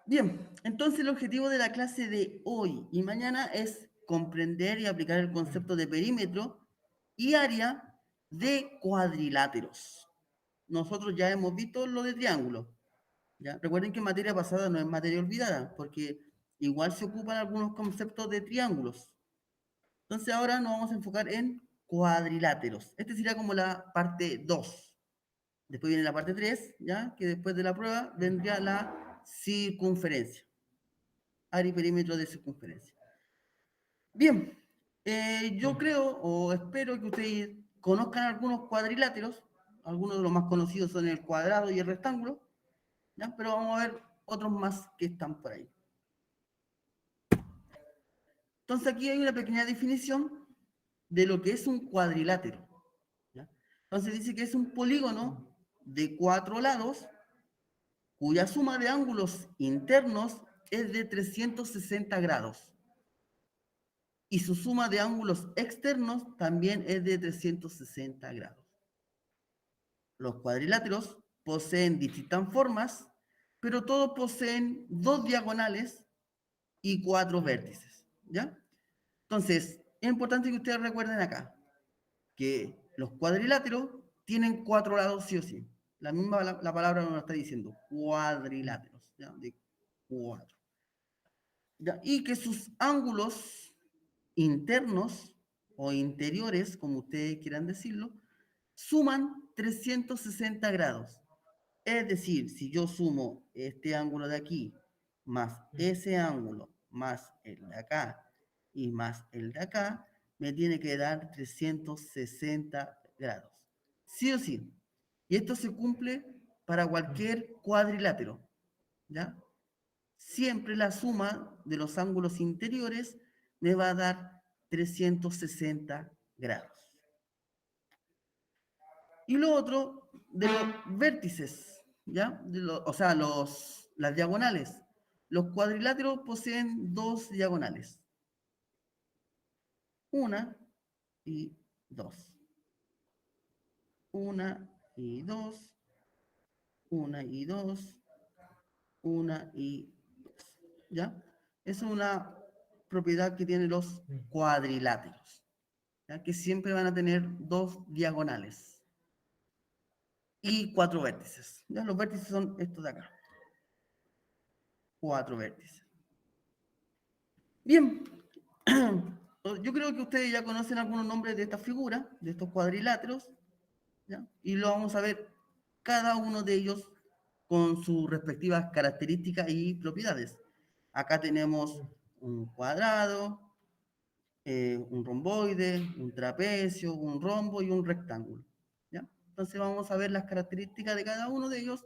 Bien, entonces el objetivo de la clase de hoy y mañana es comprender y aplicar el concepto de perímetro y área de cuadriláteros. Nosotros ya hemos visto lo de triángulo. ¿Ya? Recuerden que materia pasada no es materia olvidada, porque igual se ocupan algunos conceptos de triángulos. Entonces ahora nos vamos a enfocar en cuadriláteros. Este sería como la parte 2. Después viene la parte 3, ¿ya? Que después de la prueba vendría la circunferencia. Área y perímetro de circunferencia. Bien, yo creo o espero que ustedes conozcan algunos cuadriláteros. Algunos de los más conocidos son el cuadrado y el rectángulo, ¿ya? Pero vamos a ver otros más que están por ahí. Entonces aquí hay una pequeña definición de lo que es un cuadrilátero, ¿ya? Entonces dice que es un polígono de 4 lados cuya suma de ángulos internos es de 360 grados y su suma de ángulos externos también es de 360 grados. Los cuadriláteros poseen distintas formas, pero todos poseen 2 diagonales y 4 vértices, ¿ya? Entonces, es importante que ustedes recuerden acá que los cuadriláteros tienen 4 lados sí o sí. La misma la palabra nos lo está diciendo, cuadriláteros, ¿ya? De 4. ¿Ya? Y que sus ángulos internos o interiores, como ustedes quieran decirlo, suman 360 grados. Es decir, si yo sumo este ángulo de aquí, más ese ángulo, más el de acá y más el de acá, me tiene que dar 360 grados. Sí o sí. Y esto se cumple para cualquier cuadrilátero, ¿ya? Siempre la suma de los ángulos interiores me va a dar 360 grados. Y lo otro de los vértices, ¿ya? O sea, las diagonales. Los cuadriláteros poseen 2 diagonales. Una y dos. Una y dos. Una y dos. Una y dos. ¿Ya? Es una propiedad que tienen los cuadriláteros, ¿ya? Que siempre van a tener 2 diagonales y 4 vértices. ¿Ya? Los vértices son estos de acá. 4 vértices. Bien, yo creo que ustedes ya conocen algunos nombres de estas figuras, de estos cuadriláteros, ¿ya? Y lo vamos a ver cada uno de ellos con sus respectivas características y propiedades. Acá tenemos un cuadrado, un romboide, un trapecio, un rombo y un rectángulo, ¿ya? Entonces vamos a ver las características de cada uno de ellos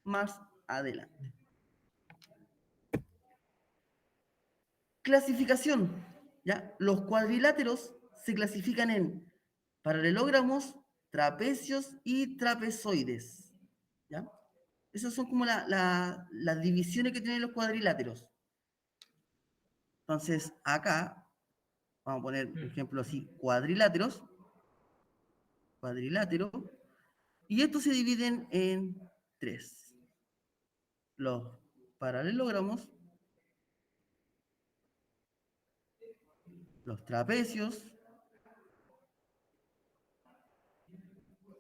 más adelante. Clasificación, ¿ya? Los cuadriláteros se clasifican en paralelogramos, trapecios y trapezoides, ¿ya? Esas son como las divisiones que tienen los cuadriláteros. Entonces, acá, vamos a poner, por ejemplo, así, cuadrilátero, y estos se dividen en 3. Los paralelogramos, los trapecios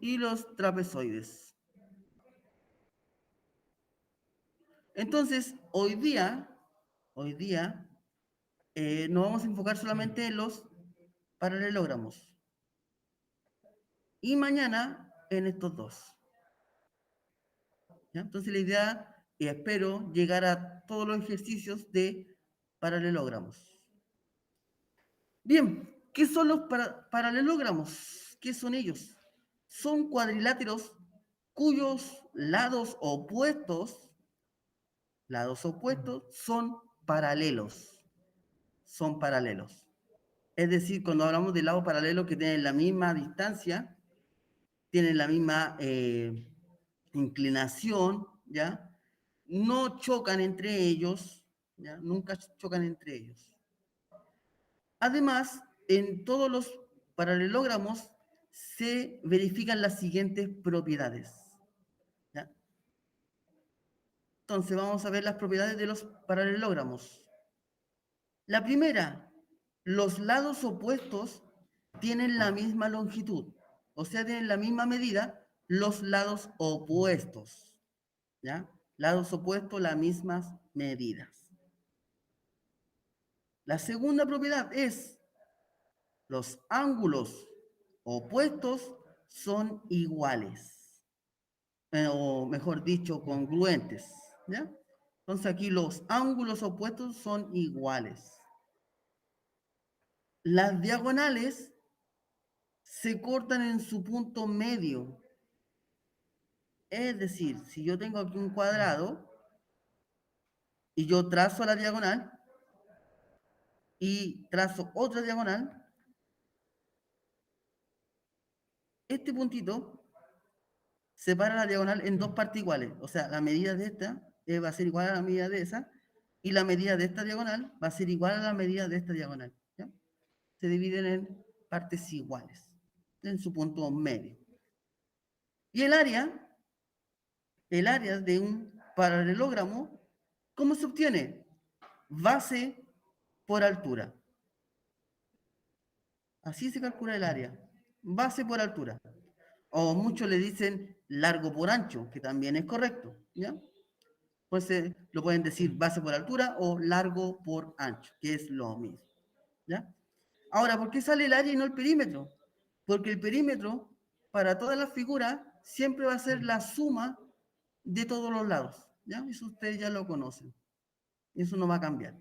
y los trapezoides. Entonces, hoy día, nos vamos a enfocar solamente en los paralelogramos. Y mañana en estos dos, ¿ya? Entonces la idea, y espero, llegar a todos los ejercicios de paralelogramos. Bien, ¿qué son los paralelogramos? ¿Qué son ellos? Son cuadriláteros cuyos lados opuestos son paralelos. Son paralelos. Es decir, cuando hablamos de lados paralelos que tienen la misma distancia, tienen la misma inclinación, ¿ya? No chocan entre ellos, ¿ya? Nunca chocan entre ellos. Además, en todos los paralelogramos se verifican las siguientes propiedades, ¿ya? Entonces vamos a ver las propiedades de los paralelogramos. La primera, los lados opuestos tienen la misma longitud, o sea, tienen la misma medida los lados opuestos, ¿ya? Lados opuestos, las mismas medidas. La segunda propiedad es, los ángulos opuestos son iguales, o mejor dicho, congruentes, ¿ya? Entonces aquí los ángulos opuestos son iguales. Las diagonales se cortan en su punto medio. Es decir, si yo tengo aquí un cuadrado y yo trazo la diagonal y trazo otra diagonal, este puntito separa la diagonal en dos partes iguales. O sea, la medida de esta va a ser igual a la medida de esa y la medida de esta diagonal va a ser igual a la medida de esta diagonal, ¿ya? Se dividen en partes iguales, en su punto medio. Y el área de un paralelogramo, ¿cómo se obtiene? Base por altura. Así se calcula el área. Base por altura. O muchos le dicen largo por ancho, que también es correcto, ¿ya? Pues lo pueden decir base por altura o largo por ancho, que es lo mismo, ¿ya? Ahora, ¿por qué sale el área y no el perímetro? Porque el perímetro, para todas las figuras, siempre va a ser la suma de todos los lados, ¿ya? Eso ustedes ya lo conocen. Eso no va a cambiar,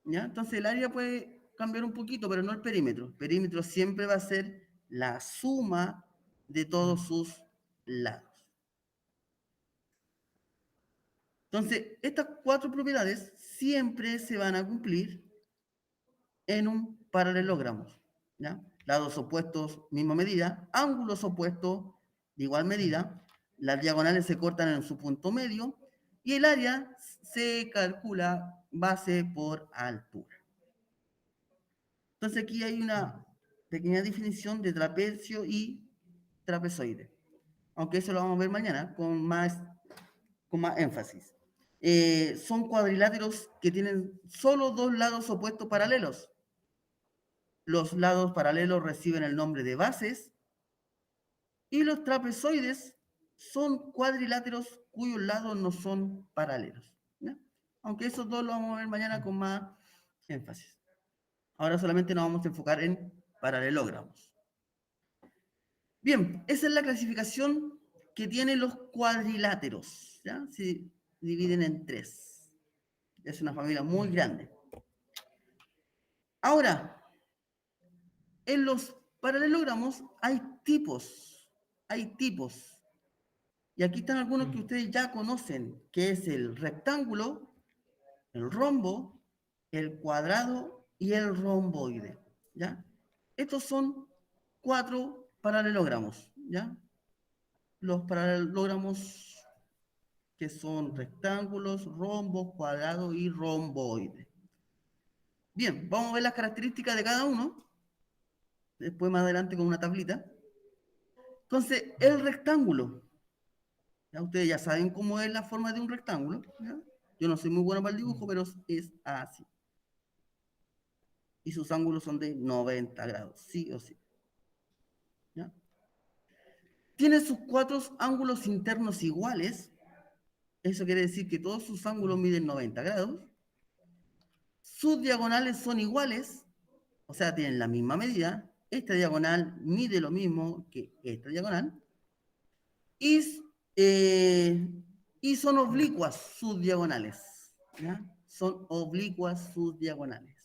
¿ya? Entonces el área puede cambiar un poquito, pero no el perímetro. El perímetro siempre va a ser la suma de todos sus lados. Entonces, estas cuatro propiedades siempre se van a cumplir en un paralelogramo, ¿ya? Lados opuestos, misma medida, ángulos opuestos, de igual medida, las diagonales se cortan en su punto medio y el área se calcula base por altura. Entonces aquí hay una pequeña definición de trapecio y trapezoide, aunque eso lo vamos a ver mañana con más énfasis. Son cuadriláteros que tienen solo dos lados opuestos paralelos. Los lados paralelos reciben el nombre de bases y los trapezoides son cuadriláteros cuyos lados no son paralelos, ¿ya? Aunque esos dos lo vamos a ver mañana con más énfasis. Ahora solamente nos vamos a enfocar en paralelogramos. Bien, esa es la clasificación que tienen los cuadriláteros, ¿ya? Se dividen en tres. Es una familia muy grande. Ahora, en los paralelogramos hay tipos. Hay tipos. Y aquí están algunos que ustedes ya conocen, que es el rectángulo, el rombo, el cuadrado y el romboide, ¿ya? Estos son cuatro paralelogramos, ¿ya? Los paralelogramos que son rectángulos, rombos, cuadrados y romboides. Bien, vamos a ver las características de cada uno, después más adelante con una tablita. Entonces, el rectángulo, ¿ya? Ustedes ya saben cómo es la forma de un rectángulo, ¿ya? Yo no soy muy bueno para el dibujo, pero es así. Y sus ángulos son de 90 grados, sí o sí, ¿ya? Tiene sus cuatro ángulos internos iguales, eso quiere decir que todos sus ángulos miden 90 grados. Sus diagonales son iguales, o sea, tienen la misma medida. Esta diagonal mide lo mismo que esta diagonal. Y, eh, y son oblicuas sus diagonales, ¿ya? Son oblicuas sus diagonales.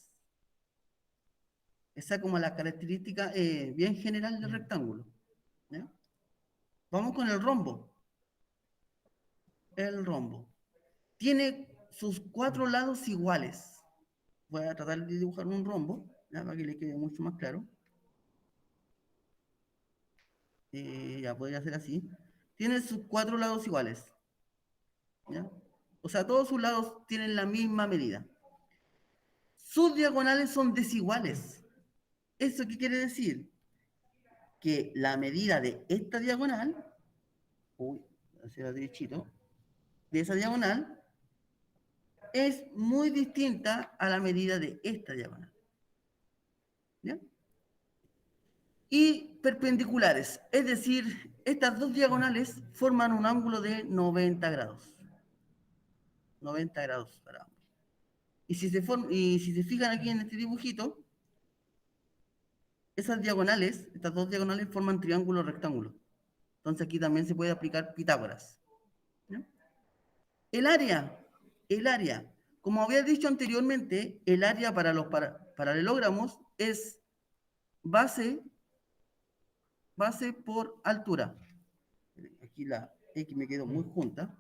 Esa es como la característica bien general del rectángulo, ¿ya? Vamos con el rombo. El rombo tiene sus cuatro lados iguales. Voy a tratar de dibujar un rombo, ¿ya? Para que le quede mucho más claro. Ya podría ser así. Tiene sus cuatro lados iguales, ¿ya? O sea, todos sus lados tienen la misma medida. Sus diagonales son desiguales. ¿Eso qué quiere decir? Que la medida de esta diagonal, uy, hacia derechito, de esa diagonal es muy distinta a la medida de esta diagonal. ¿Ya? Y perpendiculares, es decir, estas dos diagonales forman un ángulo de 90 grados. 90 grados para ambos. Y si se fijan aquí en este dibujito, esas diagonales, estas dos diagonales forman triángulo rectángulo. Entonces aquí también se puede aplicar Pitágoras. ¿Ya? El área, como había dicho anteriormente, el área para los paralelogramos es base por altura. Aquí la X me quedó muy junta.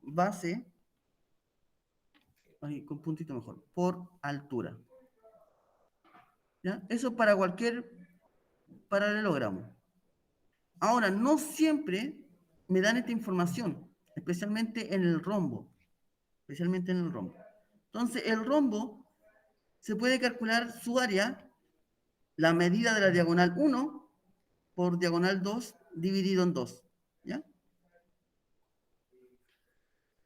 Base, ahí, con puntito mejor, por altura. ¿Ya? Eso para cualquier paralelogramo. Ahora, no siempre me dan esta información, especialmente en el rombo. Especialmente en el rombo. Entonces, el rombo se puede calcular su área, la medida de la diagonal 1 por diagonal 2 dividido en 2. ¿Ya?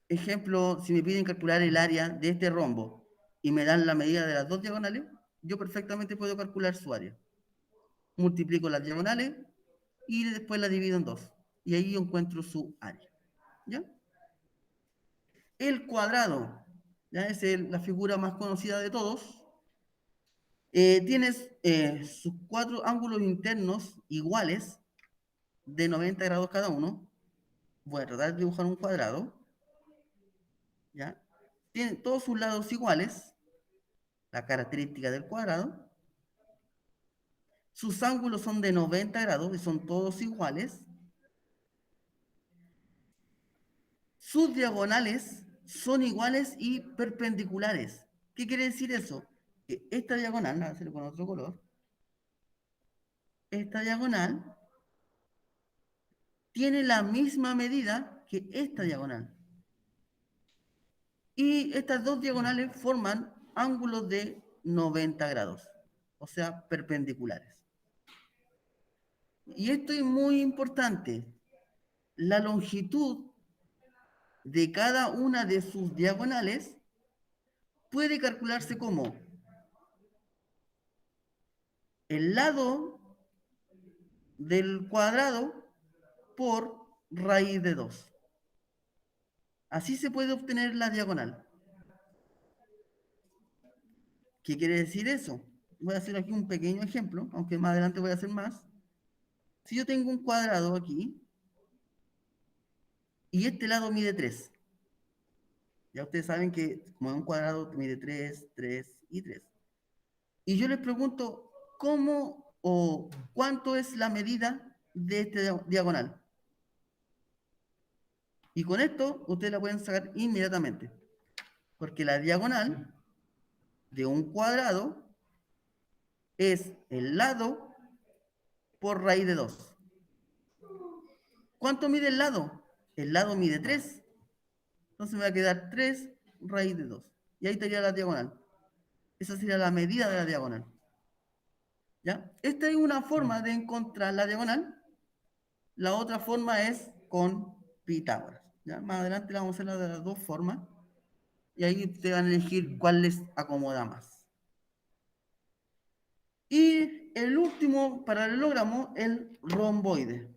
Ejemplo, si me piden calcular el área de este rombo y me dan la medida de las dos diagonales, yo perfectamente puedo calcular su área. Multiplico las diagonales y después la divido en 2. Y ahí yo encuentro su área. ¿Ya? El cuadrado, ¿ya? Es la figura más conocida de todos. Tienes sus cuatro ángulos internos iguales de 90 grados cada uno. Voy a tratar de dibujar un cuadrado. ¿Ya? Tienen todos sus lados iguales, la característica del cuadrado. Sus ángulos son de 90 grados y son todos iguales. Sus diagonales son iguales y perpendiculares. ¿Qué quiere decir eso? Que esta diagonal, voy a hacerlo con otro color, esta diagonal tiene la misma medida que esta diagonal. Y estas dos diagonales forman ángulos de 90 grados, o sea, perpendiculares. Y esto es muy importante. La longitud de cada una de sus diagonales puede calcularse como el lado del cuadrado por raíz de 2. Así se puede obtener la diagonal. ¿Qué quiere decir eso? Voy a hacer aquí un pequeño ejemplo, aunque más adelante voy a hacer más. Si yo tengo un cuadrado aquí y este lado mide 3, ya ustedes saben que como un cuadrado mide 3, 3 y 3. Y yo les pregunto, ¿cómo o cuánto es la medida de este diagonal? Y con esto ustedes la pueden sacar inmediatamente. Porque la diagonal de un cuadrado es el lado por raíz de 2. ¿Cuánto mide el lado? El lado mide 3. Entonces me va a quedar 3 raíz de 2. Y ahí estaría la diagonal. Esa sería la medida de la diagonal. ¿Ya? Esta es una forma de encontrar la diagonal. La otra forma es con Pitágoras. ¿Ya? Más adelante la vamos a hacer de las dos formas. Y ahí ustedes van a elegir cuál les acomoda más. Y el último paralelogramo, el romboide.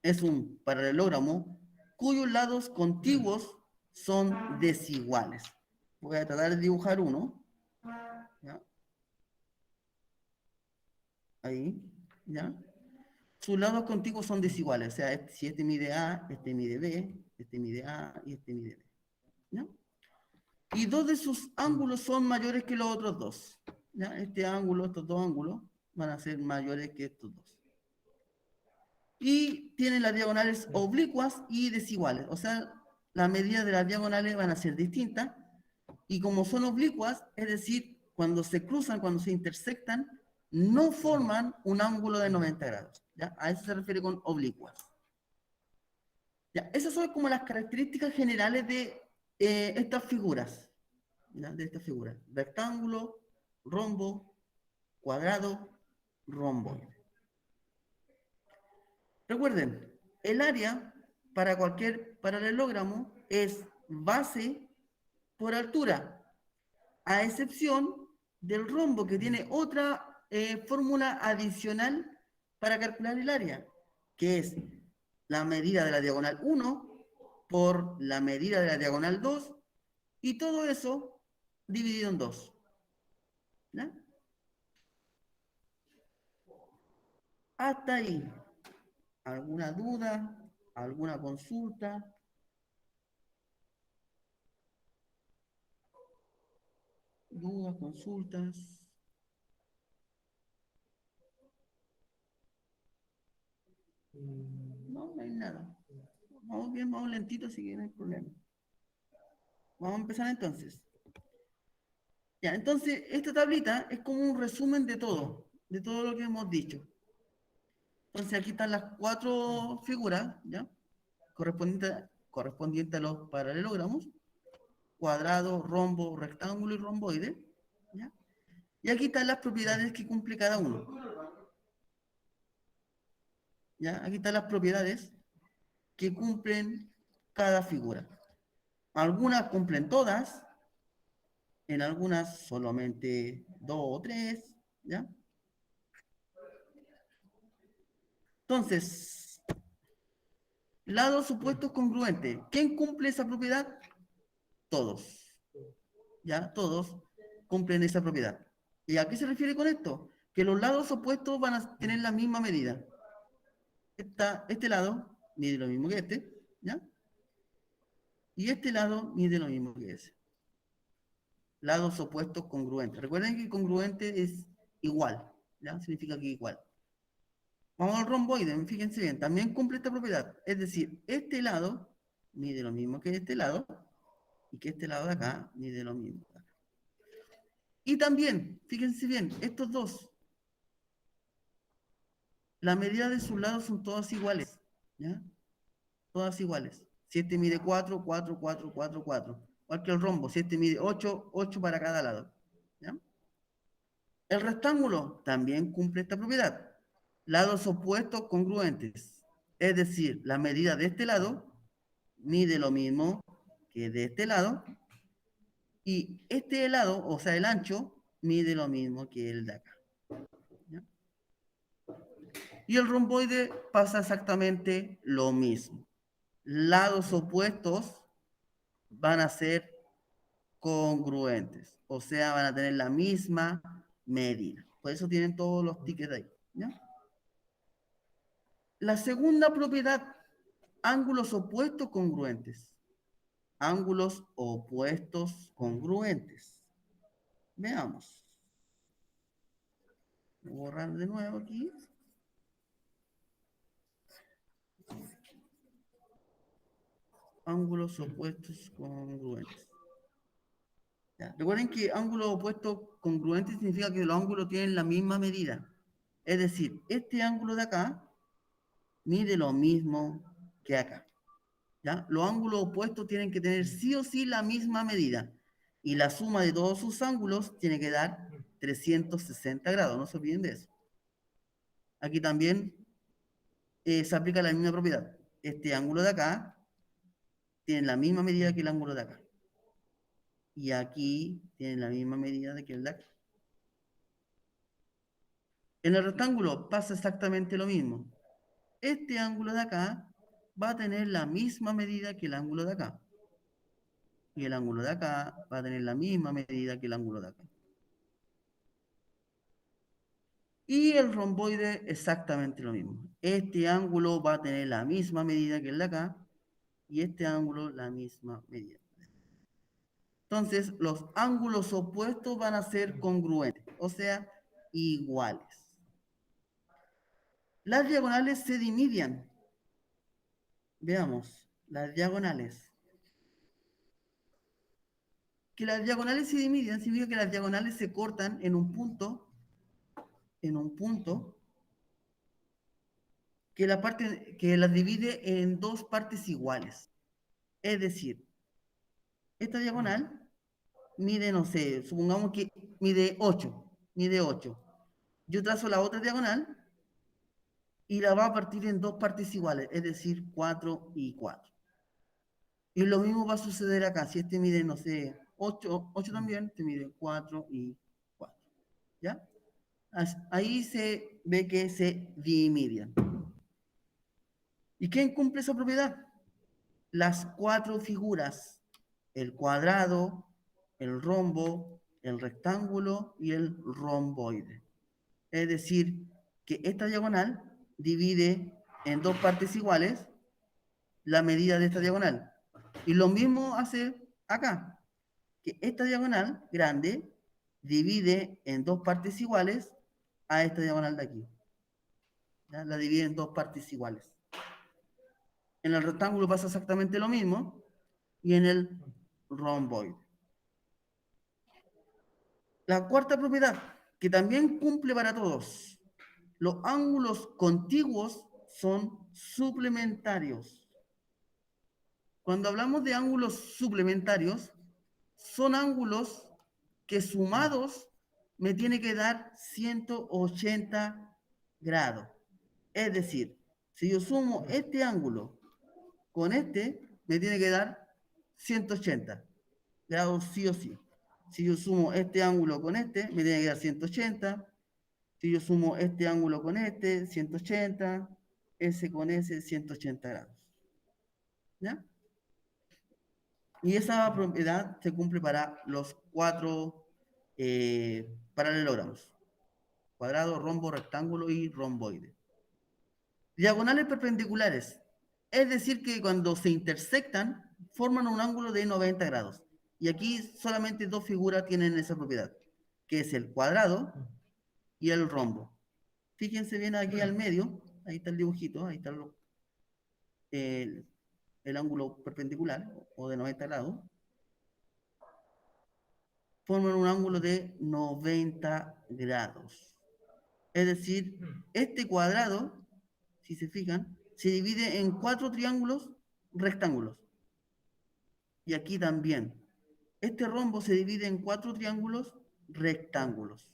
Es un paralelogramo cuyos lados contiguos son desiguales. Voy a tratar de dibujar uno. ¿Ya? Ahí, ¿ya? Sus lados contiguos son desiguales. O sea, si este mide A, este mide B, este mide A y este mide B. ¿Ya? Y dos de sus ángulos son mayores que los otros dos. ¿Ya? Este ángulo, estos dos ángulos van a ser mayores que estos dos. Y tienen las diagonales oblicuas y desiguales. O sea, las medidas de las diagonales van a ser distintas. Y como son oblicuas, es decir, cuando se cruzan, cuando se intersectan, no forman un ángulo de 90 grados. ¿Ya? A eso se refiere con oblicuas. ¿Ya? Esas son como las características generales de estas figuras. ¿Ya? De estas figuras. Rectángulo, rombo, cuadrado, rombo. Recuerden, el área para cualquier paralelogramo es base por altura, a excepción del rombo que tiene otra fórmula adicional para calcular el área, que es la medida de la diagonal 1 por la medida de la diagonal 2 y todo eso dividido en 2. ¿Ya? Hasta ahí. ¿Alguna duda? ¿Alguna consulta? ¿Dudas, consultas? No, no hay nada. Vamos bien, vamos lentito, así que no hay problema. Vamos a empezar entonces. Ya, entonces, esta tablita es como un resumen de todo lo que hemos dicho. Entonces, aquí están las 4 figuras, ¿ya? Correspondientes a los paralelogramos: cuadrado, rombo, rectángulo y romboide, ¿ya? Y aquí están las propiedades que cumple cada uno, ¿ya? Aquí están las propiedades que cumplen cada figura. Algunas cumplen todas, en algunas solamente 2 o 3, ¿ya? Entonces, lados opuestos congruentes. ¿Quién cumple esa propiedad? Todos. ¿Ya? Todos cumplen esa propiedad. ¿Y a qué se refiere con esto? Que los lados opuestos van a tener la misma medida. Este lado mide lo mismo que este, ¿ya? Y este lado mide lo mismo que ese. Lados opuestos congruentes. Recuerden que congruente es igual, ¿ya? Significa que igual. Vamos al romboide, fíjense bien, también cumple esta propiedad. Es decir, este lado mide lo mismo que este lado, y que este lado de acá mide lo mismo. Y también, fíjense bien, estos dos, la medida de sus lados son todas iguales, ¿ya? Todas iguales. Si este mide 4, 4, 4, 4, 4. Igual que el rombo, si este mide 8, 8 para cada lado, ¿ya? El rectángulo también cumple esta propiedad. Lados opuestos congruentes. Es decir, la medida de este lado mide lo mismo que de este lado, y este lado, o sea, el ancho, mide lo mismo que el de acá. ¿Ya? Y el romboide pasa exactamente lo mismo. Lados opuestos van a ser congruentes, o sea, van a tener la misma medida. Por eso tienen todos los tickets ahí. ¿Ya? La segunda propiedad, ángulos opuestos congruentes. Ángulos opuestos congruentes. Veamos. Voy a borrar de nuevo aquí. Ángulos opuestos congruentes. ¿Ya? Recuerden que ángulos opuestos congruentes significa que los ángulos tienen la misma medida. Es decir, este ángulo de acá mide lo mismo que acá. ¿Ya? Los ángulos opuestos tienen que tener sí o sí la misma medida. Y la suma de todos sus ángulos tiene que dar 360 grados. No se olviden de eso. Aquí también se aplica la misma propiedad. Este ángulo de acá tiene la misma medida que el ángulo de acá. Y aquí tiene la misma medida que el de acá. En el rectángulo pasa exactamente lo mismo. Este ángulo de acá va a tener la misma medida que el ángulo de acá. Y el ángulo de acá va a tener la misma medida que el ángulo de acá. Y el romboide exactamente lo mismo. Este ángulo va a tener la misma medida que el de acá. Y este ángulo la misma medida. Entonces, los ángulos opuestos van a ser congruentes, o sea, iguales. Las diagonales se dividen. Veamos, las diagonales. Que las diagonales se dividen significa que las diagonales se cortan en un punto que las divide en dos partes iguales. Es decir, esta diagonal mide, no sé, supongamos que mide 8, mide 8. Yo trazo la otra diagonal y la va a partir en dos partes iguales, es decir, 4 y 4. Y lo mismo va a suceder acá. Si este mide, no sé, 8 también, este mide 4 y 4. ¿Ya? Ahí se ve que se dividen. ¿Y quién cumple esa propiedad? Las cuatro figuras, el cuadrado, el rombo, el rectángulo y el romboide. Es decir, que esta diagonal divide en dos partes iguales la medida de esta diagonal. Y lo mismo hace acá, que esta diagonal grande divide en dos partes iguales a esta diagonal de aquí. ¿Ya? La divide en dos partes iguales. En el rectángulo pasa exactamente lo mismo y en el romboide. La cuarta propiedad, que también cumple para todos. Los ángulos contiguos son suplementarios. Cuando hablamos de ángulos suplementarios, son ángulos que sumados me tiene que dar 180 grados. Es decir, si yo sumo este ángulo con este, me tiene que dar 180 grados sí o sí. Si yo sumo este ángulo con este, me tiene que dar 180. Si yo sumo este ángulo con este, 180. Ese con ese, 180 grados. ¿Ya? Y esa propiedad se cumple para los cuatro paralelogramos. Cuadrado, rombo, rectángulo y romboide. Diagonales perpendiculares. Es decir, que cuando se intersectan, forman un ángulo de 90 grados. Y aquí solamente dos figuras tienen esa propiedad, que es el cuadrado y el rombo. Fíjense bien aquí al medio, ahí está el dibujito, ahí está el ángulo perpendicular o de 90 grados. Forman un ángulo de 90 grados. Es decir, este cuadrado, si se fijan, se divide en cuatro triángulos rectángulos. Y aquí también. Este rombo se divide en cuatro triángulos rectángulos.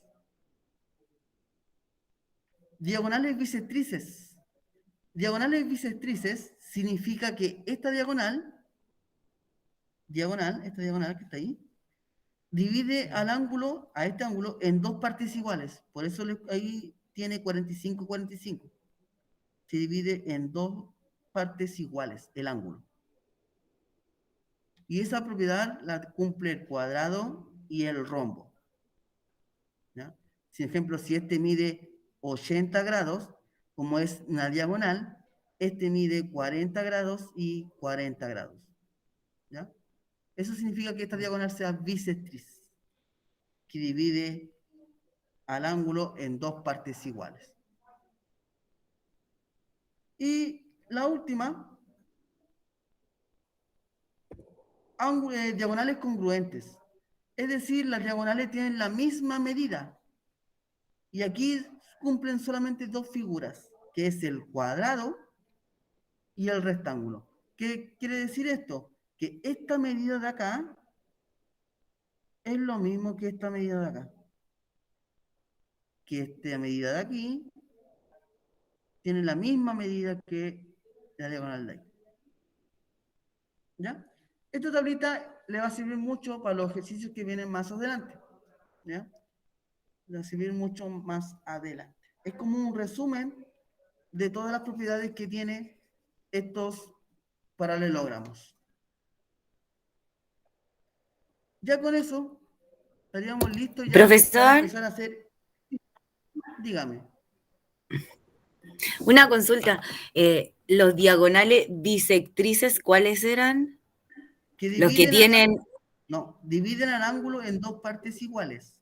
Diagonales bisectrices. Diagonales bisectrices significa que esta diagonal, esta diagonal que está ahí, divide al ángulo, a este ángulo, en dos partes iguales. Por eso ahí tiene 45, 45. Se divide en dos partes iguales el ángulo. Y esa propiedad la cumple el cuadrado y el rombo. ¿Ya? Si, ejemplo, si este mide 80 grados, como es una diagonal, este mide 40 grados y 40 grados. ¿Ya? Eso significa que esta diagonal sea bisectriz, que divide al ángulo en dos partes iguales. Y la última, diagonales congruentes. Es decir, las diagonales tienen la misma medida. Y aquí cumplen solamente dos figuras, que es el cuadrado y el rectángulo. ¿Qué quiere decir esto? Que esta medida de acá es lo mismo que esta medida de acá. Que esta medida de aquí tiene la misma medida que la diagonal de aquí. ¿Ya? Esta tablita le va a servir mucho para los ejercicios que vienen más adelante. ¿Ya? Le va a servir mucho más adelante. Es como un resumen de todas las propiedades que tiene estos paralelogramos. Ya con eso estaríamos listos ya para Profesor, empezar a hacer. Dígame. una consulta. ¿Los diagonales bisectrices cuáles eran? Que Los que dividen al tienen... ángulo. No, dividen al ángulo en dos partes iguales.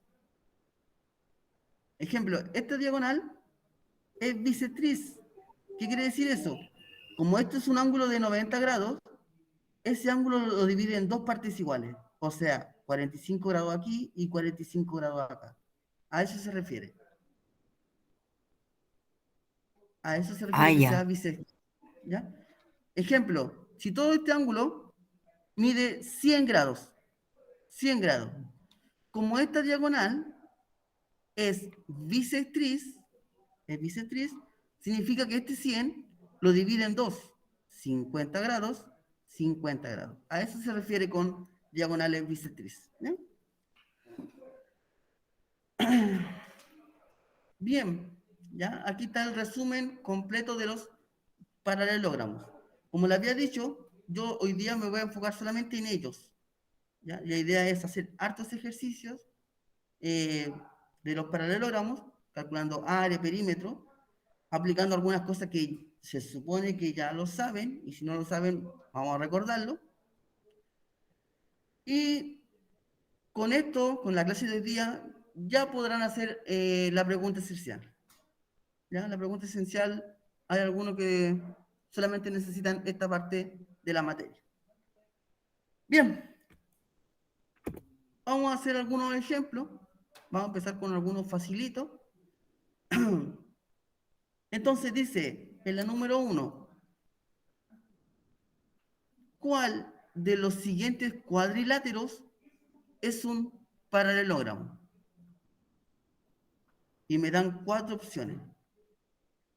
Ejemplo, esta diagonal es bisectriz. ¿Qué quiere decir eso? Como esto es un ángulo de 90 grados, ese ángulo lo divide en dos partes iguales. O sea, 45 grados aquí y 45 grados acá. A eso se refiere. A eso se Ah, refiere que sea ya. bisectriz. ¿Ya? Ejemplo, si todo este ángulo mide 100 grados, 100 grados, como esta diagonal es bisectriz, significa que este 100 lo divide en dos, 50 grados, 50 grados. A eso se refiere con diagonales bisectrices. ¿Bien? Bien, ¿ya? Aquí está el resumen completo de los paralelogramos. Como les había dicho, yo hoy día me voy a enfocar solamente en ellos. ¿Ya? La idea es hacer hartos ejercicios de los paralelogramos, calculando área, perímetro, aplicando algunas cosas que se supone que ya lo saben, y si no lo saben, vamos a recordarlo. Y con esto, con la clase de hoy día, ya podrán hacer la pregunta esencial. ¿Ya? La pregunta esencial, hay algunos que solamente necesitan esta parte de la materia. Bien, vamos a hacer algunos ejemplos. Vamos a empezar con algunos facilitos. Entonces dice, en la número 1, ¿cuál de los siguientes cuadriláteros es un paralelogramo? Y me dan 4 opciones.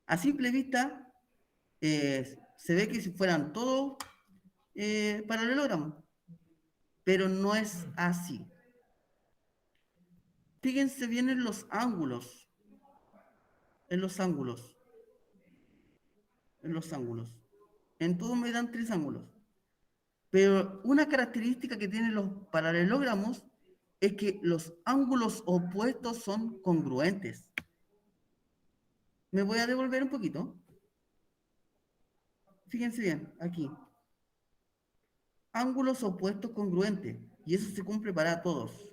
A simple vista, se ve que si fueran todos paralelogramos, pero no es así. Fíjense bien en los ángulos, en los ángulos, en los ángulos. En todo me dan 3 ángulos. Pero una característica que tienen los paralelogramos es que los ángulos opuestos son congruentes. Me voy a devolver un poquito. Fíjense bien, aquí. Ángulos opuestos congruentes. Y eso se cumple para todos.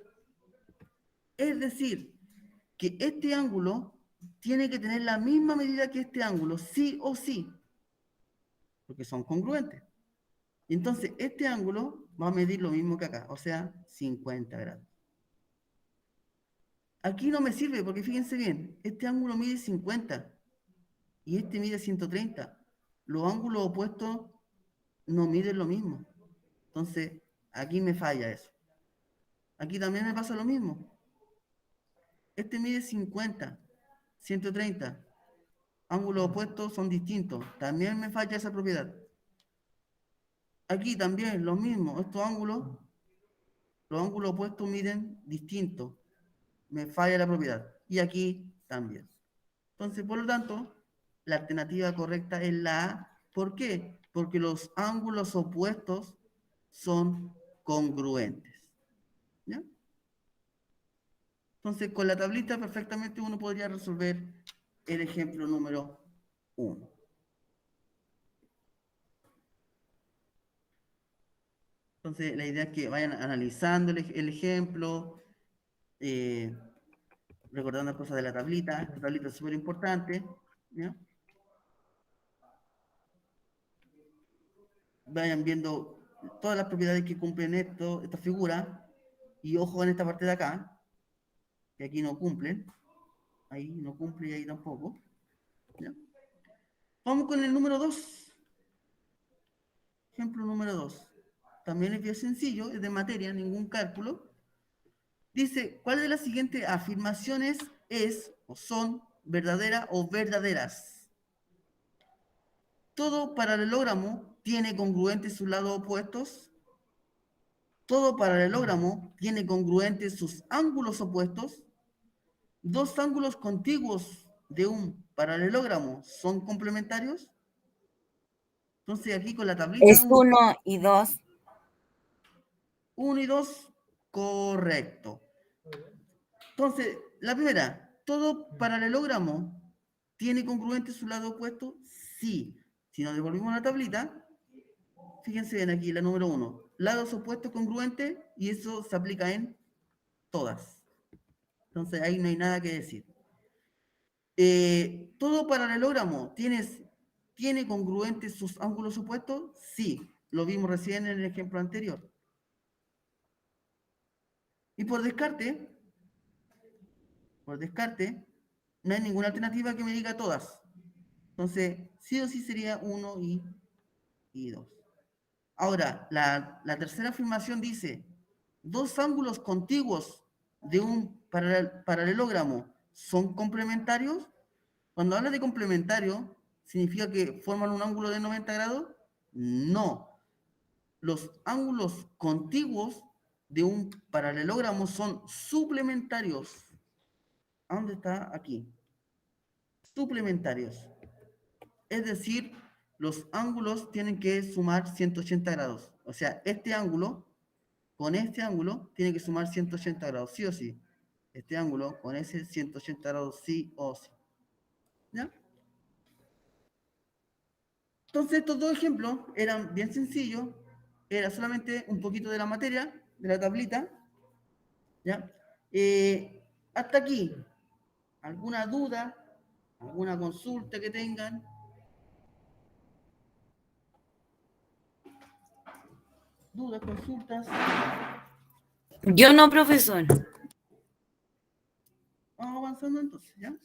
Es decir, que este ángulo tiene que tener la misma medida que este ángulo, sí o sí. Porque son congruentes. Entonces, este ángulo va a medir lo mismo que acá, o sea, 50 grados. Aquí no me sirve porque fíjense bien, este ángulo mide 50 y este mide 130. Los ángulos opuestos no miden lo mismo. Entonces, aquí me falla eso. Aquí también me pasa lo mismo. Este mide 50, 130. Ángulos opuestos son distintos. También me falla esa propiedad. Aquí también lo mismo. Estos ángulos, los ángulos opuestos miden distintos. Me falla la propiedad. Y aquí también. Entonces, por lo tanto, la alternativa correcta es la A. ¿Por qué? Porque los ángulos opuestos son congruentes. ¿Ya? Entonces, con la tablita perfectamente uno podría resolver el ejemplo número 1. Entonces, la idea es que vayan analizando el ejemplo, recordando cosas de la tablita. Esta tablita es súper importante. ¿Ya? Vayan viendo todas las propiedades que cumplen esta figura, y ojo en esta parte de acá, que aquí no cumplen. Ahí no cumple y ahí tampoco. ¿Ya? Vamos con el número 2. Ejemplo número 2. También es bien sencillo, es de materia, ningún cálculo. Dice, ¿cuál de las siguientes afirmaciones es o son verdadera o verdaderas? Todo paralelogramo tiene congruentes sus lados opuestos. Todo paralelogramo tiene congruentes sus ángulos opuestos. Dos ángulos contiguos de un paralelogramo son complementarios. Entonces aquí con la tablita Es 1 y 2. 1 y 2, correcto. Entonces, la primera, ¿todo paralelogramo tiene congruente su lado opuesto? Sí. Si nos devolvimos la tablita, fíjense bien aquí, la número 1. Lados opuestos congruentes, y eso se aplica en todas. Entonces ahí no hay nada que decir. ¿Todo paralelogramo tiene congruentes sus ángulos opuestos? Sí. Lo vimos recién en el ejemplo anterior. Y por descarte, no hay ninguna alternativa que me diga todas. Entonces, sí o sí sería 1 y 2. Ahora, la tercera afirmación dice, dos ángulos contiguos de un paralelogramo son complementarios. Cuando habla de complementario, ¿significa que forman un ángulo de 90 grados? No. Los ángulos contiguos de un paralelogramo son suplementarios. ¿A dónde está? Aquí. Suplementarios. Es decir, los ángulos tienen que sumar 180 grados. O sea, este ángulo con este ángulo tiene que sumar 180 grados, sí o sí. Este ángulo con ese 180 grados, sí o sí. ¿Ya? Entonces, estos dos ejemplos eran bien sencillos. Era solamente un poquito de la materia, de la tablita. ¿Ya? Hasta aquí. ¿Alguna duda? ¿Alguna consulta que tengan? ¿Dudas, consultas? Yo no, profesor. Vamos avanzando entonces, ¿ya?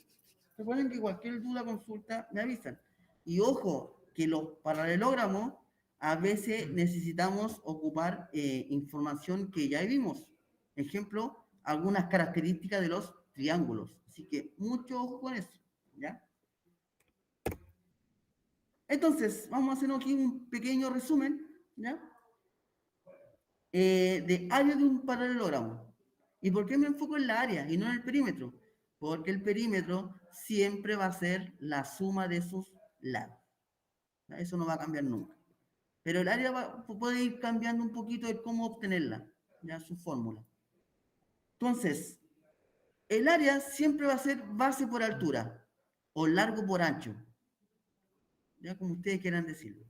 Recuerden que cualquier duda, consulta, me avisan. Y ojo, que los paralelogramos a veces necesitamos ocupar información que ya vimos. Ejemplo, algunas características de los triángulos. Así que mucho ojo con eso, ¿ya? Entonces, vamos a hacer aquí un pequeño resumen, ¿ya? De área de un paralelogramo. ¿Y por qué me enfoco en la área y no en el perímetro? Porque el perímetro siempre va a ser la suma de sus lados. ¿Ya? Eso no va a cambiar nunca. Pero el área puede ir cambiando un poquito de cómo obtenerla, ya su fórmula. Entonces, el área siempre va a ser base por altura o largo por ancho, ya como ustedes quieran decirlo.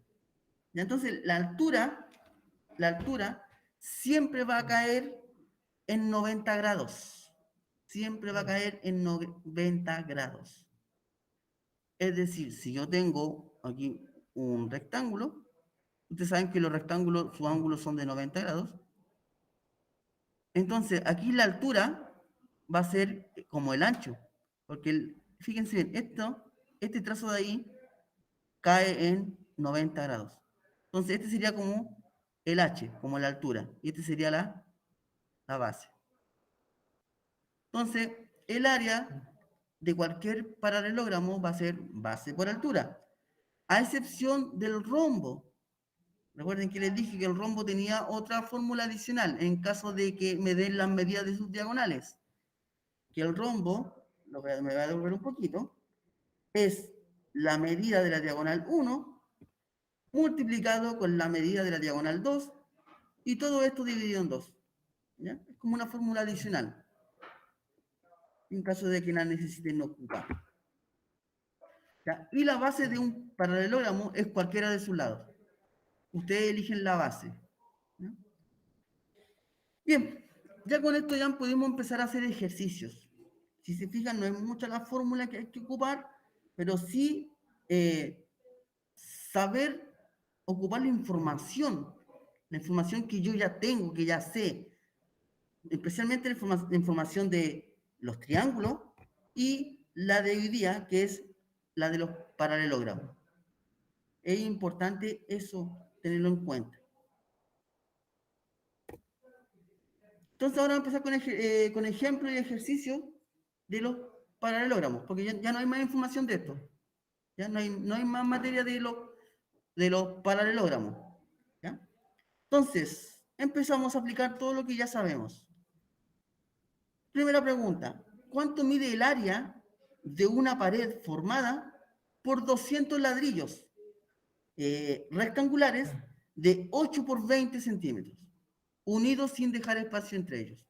Ya, entonces, la altura siempre va a caer en 90 grados. Siempre va a caer en 90 grados. Es decir, si yo tengo aquí un rectángulo, ustedes saben que los rectángulos, sus ángulos son de 90 grados. Entonces, aquí la altura va a ser como el ancho. Porque, fíjense bien, este trazo de ahí cae en 90 grados. Entonces, este sería como el H, como la altura. Y este sería la base. Entonces, el área de cualquier paralelogramo va a ser base por altura, a excepción del rombo. Recuerden que les dije que el rombo tenía otra fórmula adicional en caso de que me den las medidas de sus diagonales. Que el rombo, me voy a devolver un poquito, es la medida de la diagonal 1 multiplicado con la medida de la diagonal 2 y todo esto dividido en 2. ¿Ya? Es como una fórmula adicional en caso de que la necesiten ocupar. ¿Ya? Y la base de un paralelogramo es cualquiera de sus lados. Ustedes eligen la base. ¿Ya? Bien, ya con esto ya pudimos empezar a hacer ejercicios. Si se fijan, no es mucha la fórmula que hay que ocupar, pero sí saber ocupar la información que yo ya tengo, que ya sé, especialmente la información de los triángulos y la de hoy día, que es la de los paralelogramos. Es importante eso tenerlo en cuenta. Entonces ahora vamos a empezar con ejemplos y ejercicios de los paralelogramos, porque ya no hay más información de esto. Ya no hay más materia de los paralelogramos. ¿Ya? Entonces, empezamos a aplicar todo lo que ya sabemos. Primera pregunta, ¿cuánto mide el área de una pared formada por 200 ladrillos rectangulares de 8 por 20 centímetros, unidos sin dejar espacio entre ellos?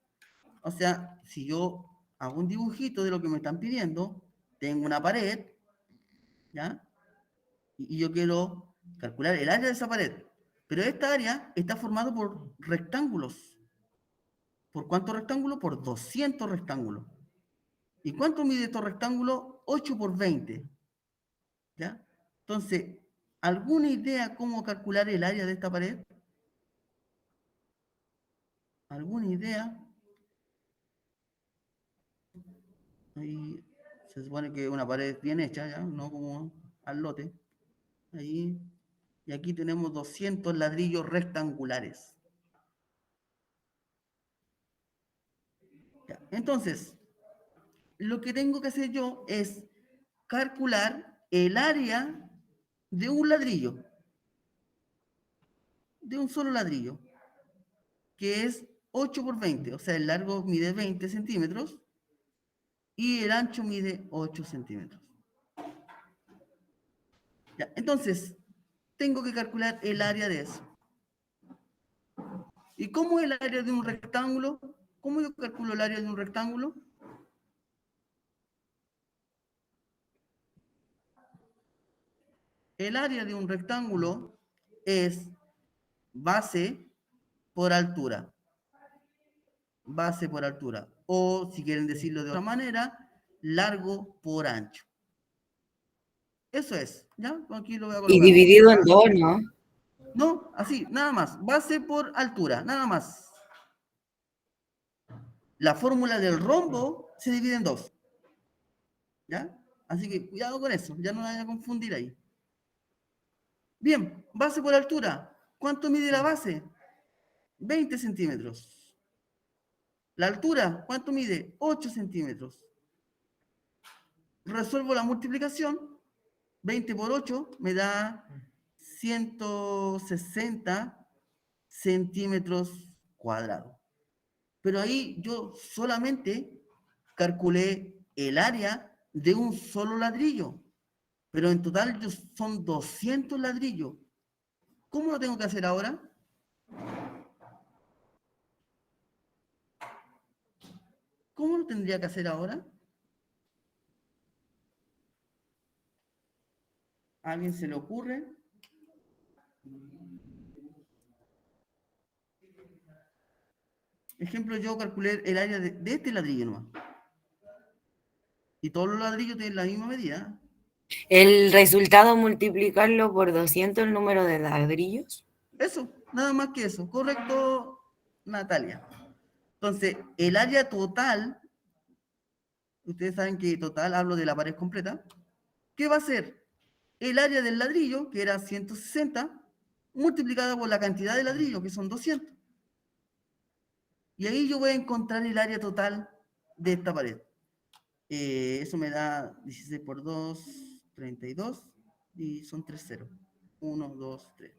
O sea, si yo hago un dibujito de lo que me están pidiendo, tengo una pared, ¿ya? Y yo quiero calcular el área de esa pared. Pero esta área está formada por rectángulos. ¿Por cuántos rectángulos? Por 200 rectángulos. ¿Y cuánto mide estos rectángulos? 8 por 20. ¿Ya? Entonces, ¿alguna idea cómo calcular el área de esta pared? ¿Alguna idea? Ahí se supone que una pared bien hecha, ¿ya? No como al lote. Ahí. Y aquí tenemos 200 ladrillos rectangulares. ¿Ya? Entonces, lo que tengo que hacer yo es calcular el área de un ladrillo, de un solo ladrillo, que es 8 por 20, o sea, el largo mide 20 centímetros y el ancho mide 8 centímetros. Ya, entonces, tengo que calcular el área de eso. ¿Y cómo es el área de un rectángulo? ¿Cómo yo calculo el área de un rectángulo? El área de un rectángulo es base por altura. Base por altura. O, si quieren decirlo de otra manera, largo por ancho. Eso es, ¿ya? Aquí lo voy a Y colocar. dividido en dos, ¿no? No, así, nada más. Base por altura, nada más. La fórmula del rombo se divide en dos. ¿Ya? Así que cuidado con eso, ya no me vayan a confundir ahí. Bien, base por altura. ¿Cuánto mide la base? 20 centímetros. La altura, ¿cuánto mide? 8 centímetros. Resuelvo la multiplicación. 20 por 8 me da 160 centímetros cuadrados. Pero ahí yo solamente calculé el área de un solo ladrillo. Pero en total son 200 ladrillos. ¿Cómo lo tengo que hacer ahora? ¿Cómo lo tendría que hacer ahora? ¿A alguien se le ocurre? Ejemplo, yo calculé el área de este ladrillo nomás. Y todos los ladrillos tienen la misma medida. El resultado, multiplicarlo por 200 el número de ladrillos. Eso, nada más que eso. Correcto, Natalia. Entonces, el área total, ustedes saben que total hablo de la pared completa. ¿Qué va a ser? El área del ladrillo, que era 160, multiplicada por la cantidad de ladrillo, que son 200. Y ahí yo voy a encontrar el área total de esta pared. Eso me da 16 por 2, 32, y son 3 ceros. 1, 2, 3.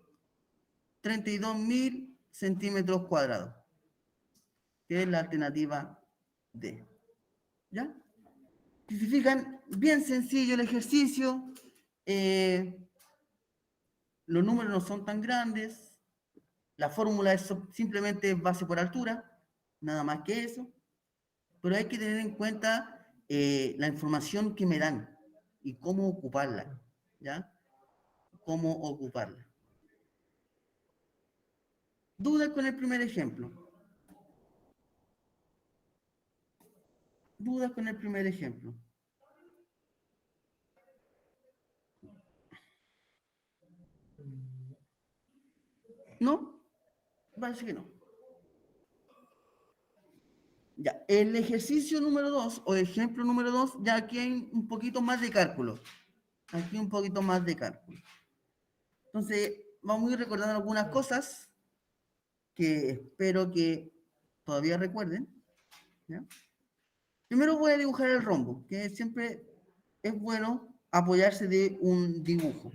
32.000 centímetros cuadrados, que es la alternativa D. ¿Ya? Si se fijan, bien sencillo el ejercicio. Los números no son tan grandes. La fórmula es simplemente base por altura, nada más que eso. Pero hay que tener en cuenta la información que me dan y cómo ocuparla. ¿Ya? Cómo ocuparla. ¿Dudas con el primer ejemplo? ¿Dudas con el primer ejemplo? ¿No? Parece que no. Ya, el ejercicio número 2 o ejemplo número 2, ya aquí hay un poquito más de cálculo. Aquí un poquito más de cálculo. Entonces, vamos a ir recordando algunas cosas que espero que todavía recuerden. ¿Ya? Primero voy a dibujar el rombo, que siempre es bueno apoyarse de un dibujo.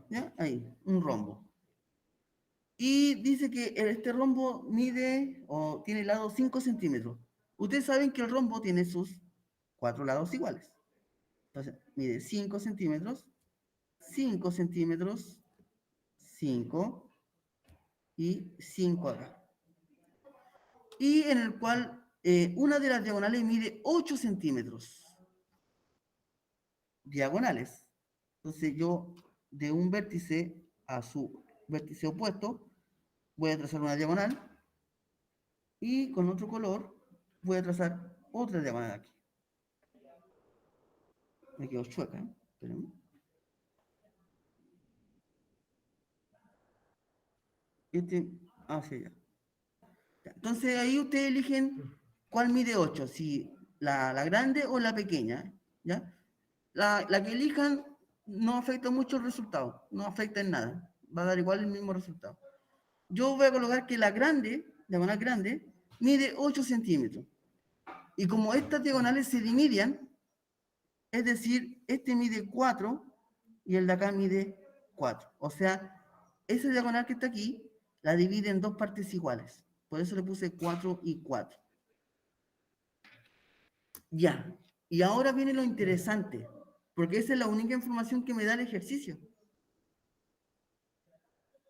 ¿Ya? Ahí, un rombo. Y dice que este rombo mide o tiene lado 5 centímetros. Ustedes saben que el rombo tiene sus 4 lados iguales. Entonces, mide 5 centímetros, 5 centímetros, 5 y 5 acá. Y en el cual una de las diagonales mide 8 centímetros. Diagonales. Entonces yo de un vértice a su vértice opuesto voy a trazar una diagonal y con otro color voy a trazar otra diagonal aquí. Me quedo chueca, ¿eh? Espérenme. Este hacia allá. Entonces ahí ustedes eligen cuál mide 8, si la grande o la pequeña. ¿Ya? La que elijan no afecta mucho el resultado, no afecta en nada, va a dar igual el mismo resultado. Yo voy a colocar que la grande, diagonal grande, mide 8 centímetros. Y como estas diagonales se dividen, es decir, este mide 4 y el de acá mide 4. O sea, esa diagonal que está aquí la divide en dos partes iguales. Por eso le puse 4 y 4. Ya. Y ahora viene lo interesante, porque esa es la única información que me da el ejercicio.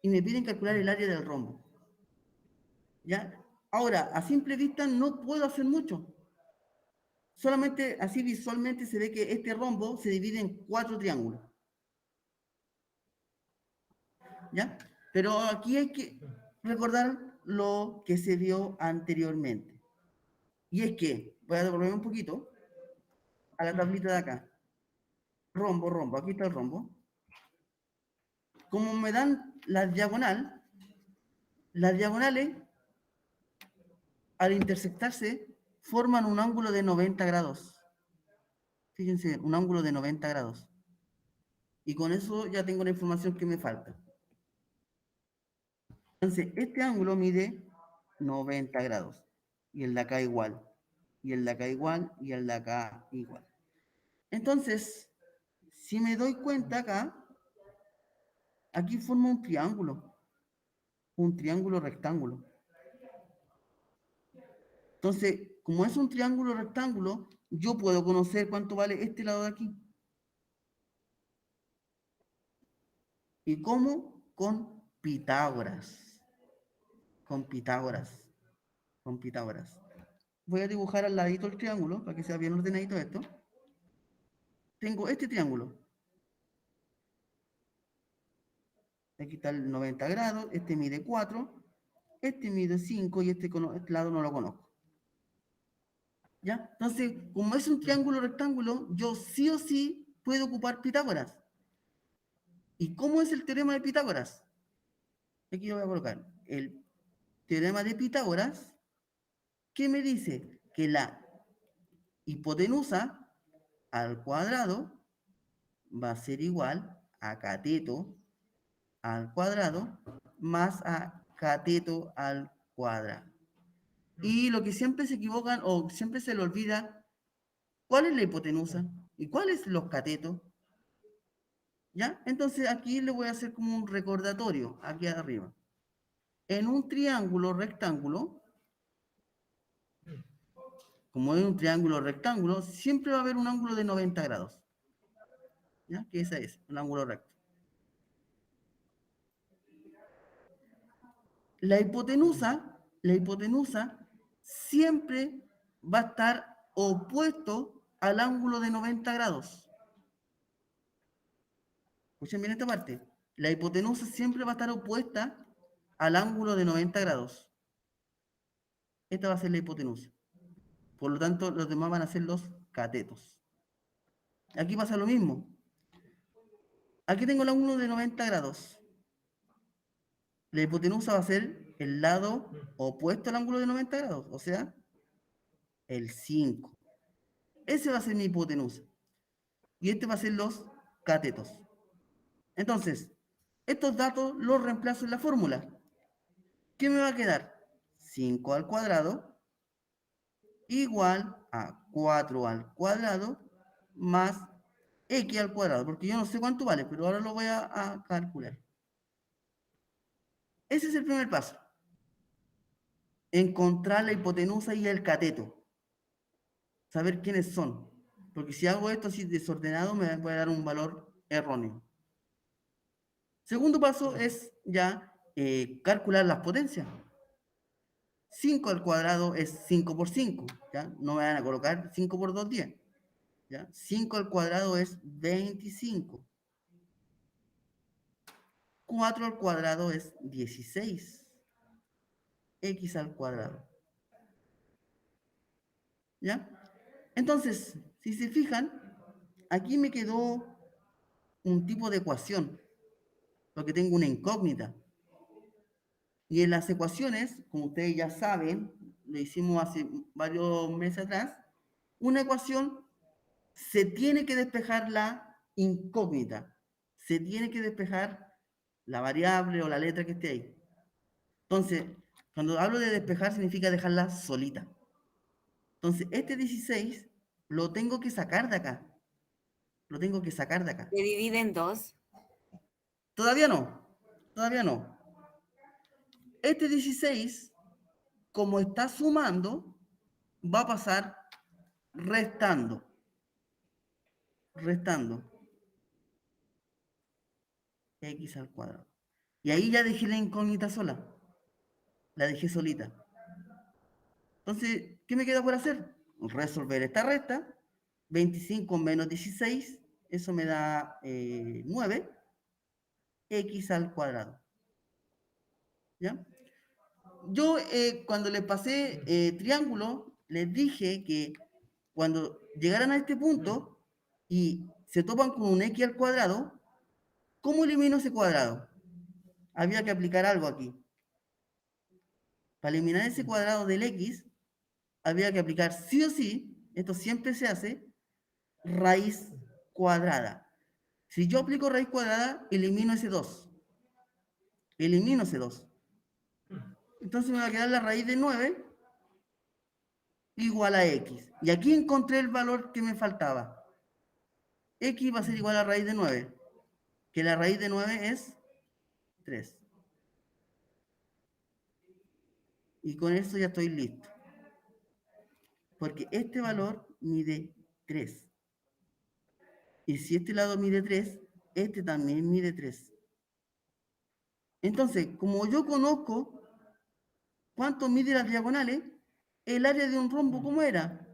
Y me piden calcular el área del rombo. ¿Ya? Ahora, a simple vista no puedo hacer mucho. Solamente así visualmente se ve que este rombo se divide en 4 triángulos. ¿Ya? Pero aquí hay que recordar lo que se vio anteriormente. Y es que, voy a devolverme un poquito a la tablita de acá. Rombo, rombo, aquí está el rombo. Como me dan las diagonales, al intersectarse, forman un ángulo de 90 grados. Fíjense, un ángulo de 90 grados. Y con eso ya tengo la información que me falta. Entonces, este ángulo mide 90 grados. Y el de acá igual. Y el de acá igual. Y el de acá igual. Entonces, si me doy cuenta acá, aquí forma un triángulo. Un triángulo rectángulo. Entonces, como es un triángulo rectángulo, yo puedo conocer cuánto vale este lado de aquí. ¿Y cómo? Con Pitágoras. Con Pitágoras. Con Pitágoras. Voy a dibujar al ladito el triángulo para que sea bien ordenadito esto. Tengo este triángulo. Aquí está el 90 grados, este mide 4, este mide 5 y este lado no lo conozco. ¿Ya? Entonces, como es un triángulo rectángulo, yo sí o sí puedo ocupar Pitágoras. ¿Y cómo es el teorema de Pitágoras? Aquí lo voy a colocar. El teorema de Pitágoras, ¿qué me dice? Que la hipotenusa al cuadrado va a ser igual a cateto al cuadrado más a cateto al cuadrado. Y lo que siempre se equivocan o siempre se le olvida, ¿cuál es la hipotenusa? ¿Y cuáles los catetos? ¿Ya? Entonces aquí le voy a hacer como un recordatorio, aquí arriba. En un triángulo rectángulo, como es un triángulo rectángulo, siempre va a haber un ángulo de 90 grados. ¿Ya? Que ese es, un ángulo recto. La hipotenusa siempre va a estar opuesto al ángulo de 90 grados. Escuchen bien esta parte. La hipotenusa siempre va a estar opuesta al ángulo de 90 grados. Esta va a ser la hipotenusa. Por lo tanto, los demás van a ser los catetos. Aquí pasa lo mismo. Aquí tengo el ángulo de 90 grados. La hipotenusa va a ser el lado opuesto al ángulo de 90 grados, o sea, el 5. Ese va a ser mi hipotenusa. Y este va a ser los catetos. Entonces, estos datos los reemplazo en la fórmula. ¿Qué me va a quedar? 5 al cuadrado igual a 4 al cuadrado más x al cuadrado, porque yo no sé cuánto vale, pero ahora lo voy a calcular. Ese es el primer paso. Encontrar la hipotenusa y el cateto. Saber quiénes son. Porque si hago esto así desordenado, me va a dar un valor erróneo. Segundo paso es ya calcular las potencias. 5 al cuadrado es 5 por 5. ¿Ya? No me van a colocar 5 por 2, 10. ¿Ya? 5 al cuadrado es 25. 4 al cuadrado es 16. X al cuadrado. ¿Ya? Entonces, si se fijan, aquí me quedó un tipo de ecuación, porque tengo una incógnita. Y en las ecuaciones, como ustedes ya saben, lo hicimos hace varios meses atrás, una ecuación se tiene que despejar la incógnita, se tiene que despejar la variable o la letra que esté ahí. Entonces, cuando hablo de despejar significa dejarla solita. Entonces, este 16 lo tengo que sacar de acá. Lo tengo que sacar de acá. Se divide en 2. Todavía no. Todavía no. Este 16, como está sumando, va a pasar restando. Restando. X al cuadrado. Y ahí ya dejé la incógnita sola. La dejé solita. Entonces, ¿qué me queda por hacer? Resolver esta resta. 25 menos 16, eso me da 9, x al cuadrado. ¿Ya? Yo cuando les pasé triángulo, les dije que cuando llegaran a este punto y se topan con un x al cuadrado, ¿cómo elimino ese cuadrado? Había que aplicar algo aquí. Para eliminar ese cuadrado del x, había que aplicar sí o sí, esto siempre se hace, raíz cuadrada. Si yo aplico raíz cuadrada, elimino ese 2. Elimino ese 2. Entonces me va a quedar la raíz de 9 igual a x. Y aquí encontré el valor que me faltaba. X va a ser igual a raíz de 9, que la raíz de 9 es 3. Y con eso ya estoy listo. Porque este valor mide 3. Y si este lado mide 3, este también mide 3. Entonces, como yo conozco cuánto mide las diagonales, el área de un rombo, ¿cómo era?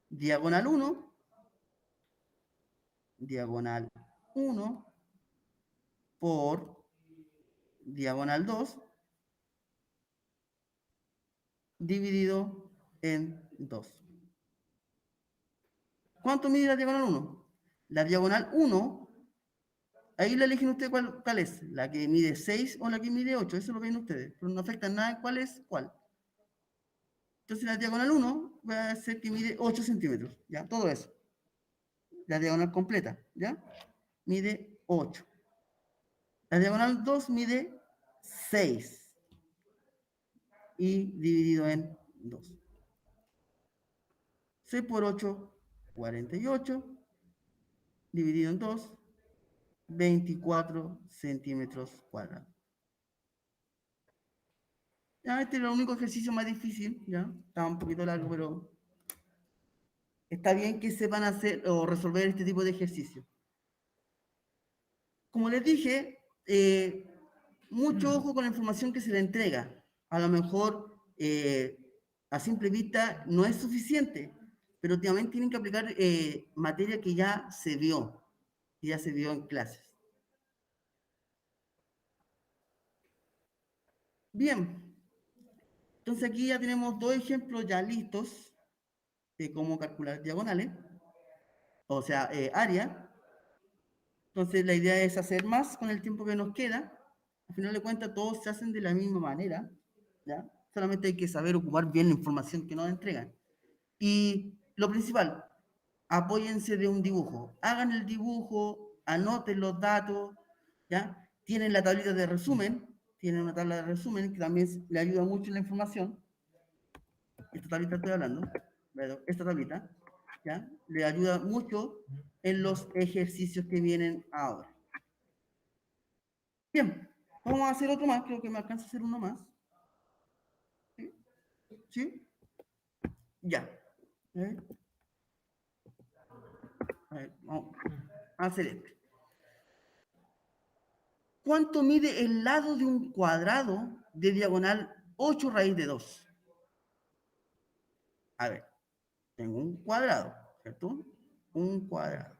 Diagonal 1, diagonal 1 por diagonal 2 dividido en 2. ¿Cuánto mide la diagonal 1? La diagonal 1, ahí la eligen ustedes cuál es, la que mide 6 o la que mide 8, eso lo ven ustedes, pero no afecta nada cuál es cuál. Entonces la diagonal 1 va a ser que mide 8 centímetros, ya, todo eso. La diagonal completa, ya, mide 8. La diagonal 2 mide 6 y dividido en 2. 6 por 8, 48, dividido en 2, 24 centímetros cuadrados. Ya, este era el único ejercicio más difícil, ya, estaba un poquito largo, pero está bien que sepan hacer o resolver este tipo de ejercicio. Como les dije, mucho ojo con la información que se le entrega. A lo mejor a simple vista no es suficiente, pero también tienen que aplicar materia que ya se vio en clases. Bien, entonces aquí ya tenemos dos ejemplos ya listos de cómo calcular diagonales, o sea, área. Entonces la idea es hacer más con el tiempo que nos queda. Al final de cuentas todos se hacen de la misma manera, ¿ya? Solamente hay que saber ocupar bien la información que nos entregan. Y lo principal, apóyense de un dibujo. Hagan el dibujo, anoten los datos, ¿ya? Tienen la tablita de resumen, tienen una tabla de resumen que también le ayuda mucho en la información. Esta tablita estoy hablando, esta tablita, ¿ya? Le ayuda mucho en los ejercicios que vienen ahora. Bien, vamos a hacer otro más, creo que me alcanza a hacer uno más. ¿Sí? ¿Sí? Ya. A ver, vamos a hacer este. ¿Cuánto mide el lado de un cuadrado de diagonal 8 raíz de 2? A ver, tengo un cuadrado, ¿cierto? Un cuadrado.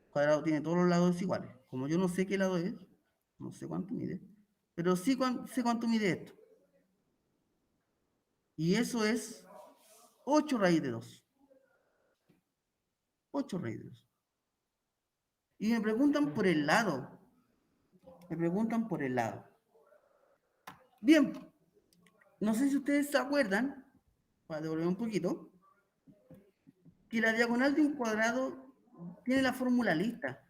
El cuadrado tiene todos los lados iguales. Como yo no sé qué lado es, no sé cuánto mide, pero sí sé cuánto mide esto. Y eso es 8 raíz de 2. 8 raíz de 2. Y me preguntan por el lado. Me preguntan por el lado. Bien, no sé si ustedes se acuerdan, para devolver un poquito, que la diagonal de un cuadrado tiene la fórmula lista.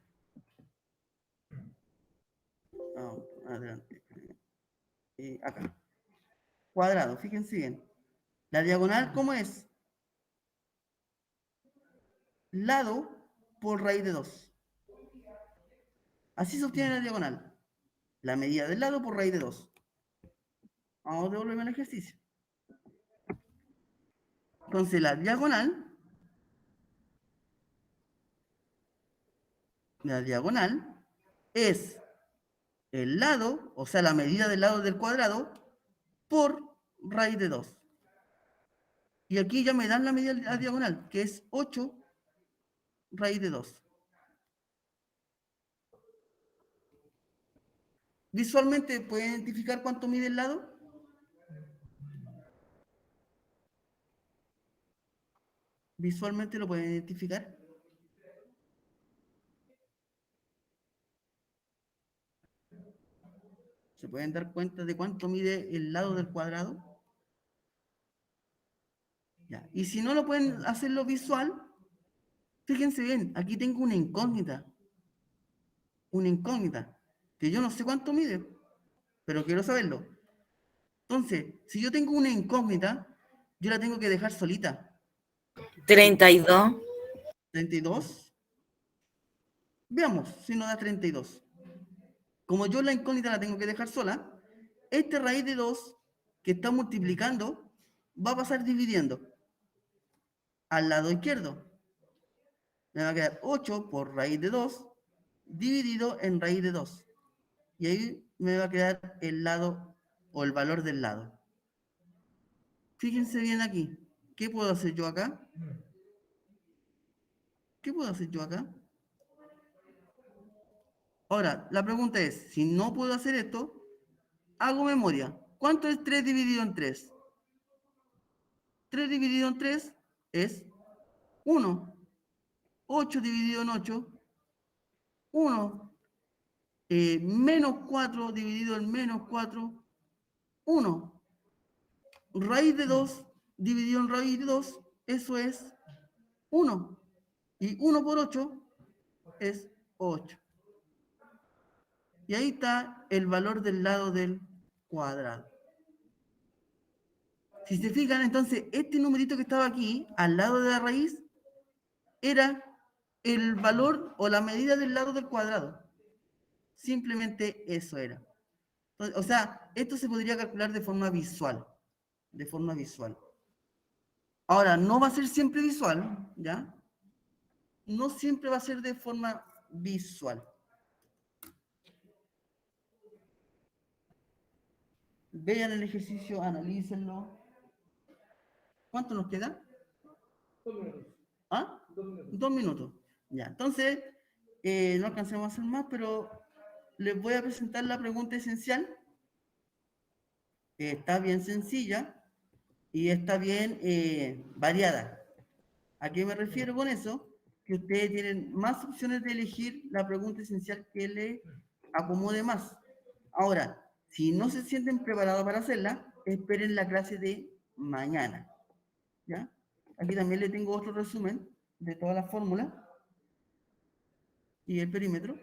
Adelante. Acá. Cuadrado, fíjense bien. La diagonal, ¿cómo es? Lado por raíz de 2. Así se obtiene la diagonal. La medida del lado por raíz de 2. Vamos a devolverme al ejercicio. Entonces la diagonal es el lado, o sea, la medida del lado del cuadrado por raíz de 2. Y aquí ya me dan la medida de la diagonal, que es 8 raíz de 2. Visualmente, ¿pueden identificar cuánto mide el lado? Visualmente lo pueden identificar. ¿Se pueden dar cuenta de cuánto mide el lado del cuadrado? Ya. Y si no lo pueden hacerlo visual, fíjense bien, aquí tengo una incógnita, que yo no sé cuánto mide, pero quiero saberlo. Entonces, si yo tengo una incógnita, yo la tengo que dejar solita. 32. 32. Veamos si nos da 32. Como yo la incógnita la tengo que dejar sola, este raíz de 2 que está multiplicando va a pasar dividiendo al lado izquierdo. Me va a quedar 8 por raíz de 2 dividido en raíz de 2. Y ahí me va a quedar el lado o el valor del lado. Fíjense bien aquí. ¿Qué puedo hacer yo acá? ¿Qué puedo hacer yo acá? Ahora, la pregunta es, si no puedo hacer esto, hago memoria. ¿Cuánto es 3 dividido en 3? 3 dividido en 3 es 1. 8 dividido en 8, 1. Menos 4 dividido en menos 4, 1. Raíz de 2 dividido en raíz de 2, eso es 1. Y 1 por 8 es 8. Y ahí está el valor del lado del cuadrado. Si se fijan, entonces, este numerito que estaba aquí, al lado de la raíz, era el valor o la medida del lado del cuadrado. Simplemente eso era. Entonces, o sea, esto se podría calcular de forma visual. De forma visual. Ahora, no va a ser siempre visual, ¿ya? No siempre va a ser de forma visual. Vean el ejercicio, analícenlo. ¿Cuánto nos queda? 2 minutos. ¿Ah? 2 minutos. 2 minutos. Ya, entonces, no alcancemos a hacer más, pero les voy a presentar la pregunta esencial. Está bien sencilla y está bien variada. ¿A qué me refiero con eso? Que ustedes tienen más opciones de elegir la pregunta esencial que le acomode más. Ahora, si no se sienten preparados para hacerla, esperen la clase de mañana. ¿Ya? Aquí también le tengo otro resumen de todas las fórmulas y el perímetro.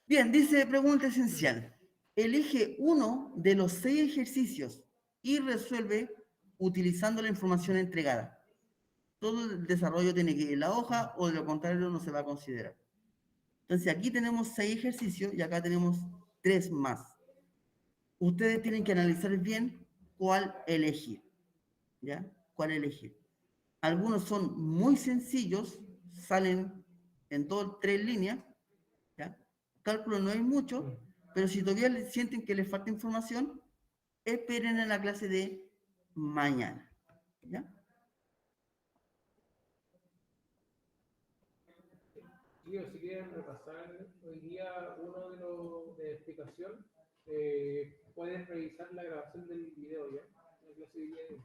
Bien, dice pregunta esencial. Elige uno de los 6 ejercicios y resuelve utilizando la información entregada. Todo el desarrollo tiene que ir en la hoja o de lo contrario no se va a considerar. Entonces aquí tenemos 6 ejercicios y acá tenemos 3 más. Ustedes tienen que analizar bien cuál elegir. ¿Ya? ¿Cuál elegir? Algunos son muy sencillos, salen en todas 3 líneas. ¿Ya? Cálculo no hay mucho, pero si todavía sienten que les falta información, esperen en la clase de mañana. ¿Ya? Sí, o si quieren repasar hoy día uno de los de explicación, pueden revisar la grabación del video ya, la clase de hoy día.